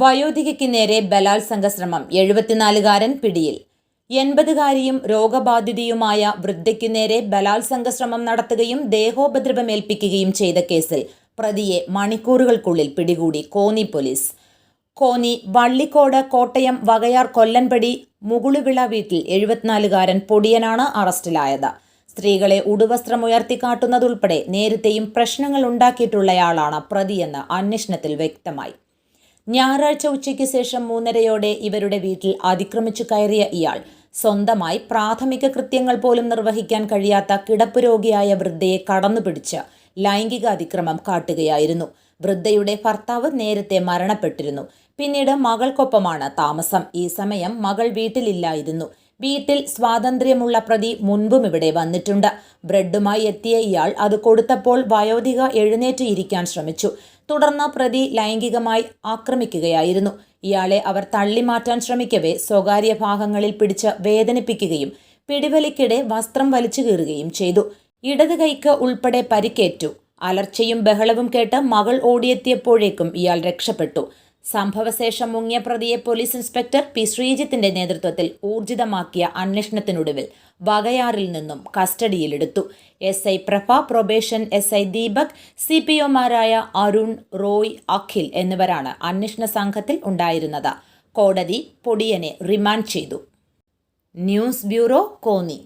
വയോധികയ്ക്ക് നേരെ ബലാത്സംഗ ശ്രമം. 74-കാരൻ പിടിയിൽ. 80-കാരിയും രോഗബാധിതയുമായ വൃദ്ധയ്ക്കു നേരെ ബലാത്സംഗ ശ്രമം നടത്തുകയും ദേഹോപദ്രവമേൽപ്പിക്കുകയും ചെയ്ത കേസിൽ പ്രതിയെ മണിക്കൂറുകൾക്കുള്ളിൽ പിടികൂടി കോന്നി പോലീസ്. കോന്നി വള്ളിക്കോട് കോട്ടയം വകയാർ കൊല്ലൻപടി മുകുളുവിള വീട്ടിൽ 74-കാരൻ പൊടിയനാണ് അറസ്റ്റിലായത്. സ്ത്രീകളെ ഉടുവസ്ത്രമുയർത്തിക്കാട്ടുന്നതുൾപ്പെടെ നേരത്തെയും പ്രശ്നങ്ങൾ ഉണ്ടാക്കിയിട്ടുള്ളയാളാണ് പ്രതിയെന്ന് അന്വേഷണത്തിൽ വ്യക്തമായി. ഞായറാഴ്ച ഉച്ചയ്ക്ക് ശേഷം 3:30-യോടെ ഇവരുടെ വീട്ടിൽ അതിക്രമിച്ചു കയറിയ ഇയാൾ സ്വന്തമായി പ്രാഥമിക കൃത്യങ്ങൾ പോലും നിർവഹിക്കാൻ കഴിയാത്ത കിടപ്പ് രോഗിയായ വൃദ്ധയെ കടന്നുപിടിച്ച് ലൈംഗിക അതിക്രമം കാട്ടുകയായിരുന്നു. വൃദ്ധയുടെ ഭർത്താവ് നേരത്തെ മരണപ്പെട്ടിരുന്നു. പിന്നീട് മകൾക്കൊപ്പമാണ് താമസം. ഈ സമയം മകൾ വീട്ടിലില്ലായിരുന്നു. വീട്ടിൽ സ്വാതന്ത്ര്യമുള്ള പ്രതി മുൻപും ഇവിടെ വന്നിട്ടുണ്ട്. ബ്രെഡുമായി എത്തിയ ഇയാൾ അത് കൊടുത്തപ്പോൾ വയോധിക എഴുന്നേറ്റ് ഇരിക്കാൻ ശ്രമിച്ചു. തുടർന്ന് പ്രതി ലൈംഗികമായി ആക്രമിക്കുകയായിരുന്നു. ഇയാളെ അവർ തള്ളിമാറ്റാൻ ശ്രമിക്കവേ സ്വകാര്യ ഭാഗങ്ങളിൽ പിടിച്ച് വേദനിപ്പിക്കുകയും പിടിവലിക്കിടെ വസ്ത്രം വലിച്ചു കീറുകയും ചെയ്തു. ഇടത് കൈക്ക് ഉൾപ്പെടെ പരിക്കേറ്റു. അലർച്ചയും ബഹളവും കേട്ട് മകൾ ഓടിയെത്തിയപ്പോഴേക്കും ഇയാൾ രക്ഷപ്പെട്ടു. സംഭവശേഷം മുങ്ങിയ പ്രതിയെ പോലീസ് ഇൻസ്പെക്ടർ പി ശ്രീജിത്തിന്റെ നേതൃത്വത്തിൽ ഊർജിതമാക്കിയ അന്വേഷണത്തിനൊടുവിൽ വകയാറിൽ നിന്നും കസ്റ്റഡിയിലെടുത്തു. SI പ്രഭ, പ്രൊബേഷൻ SI ദീപക്, CPOമാരായ അരുൺ, റോയ്, അഖിൽ എന്നിവരാണ് അന്വേഷണ സംഘത്തിൽ ഉണ്ടായിരുന്നത്. കോടതി പൊടിയനെ റിമാൻഡ് ചെയ്തു. News bureau, Konni.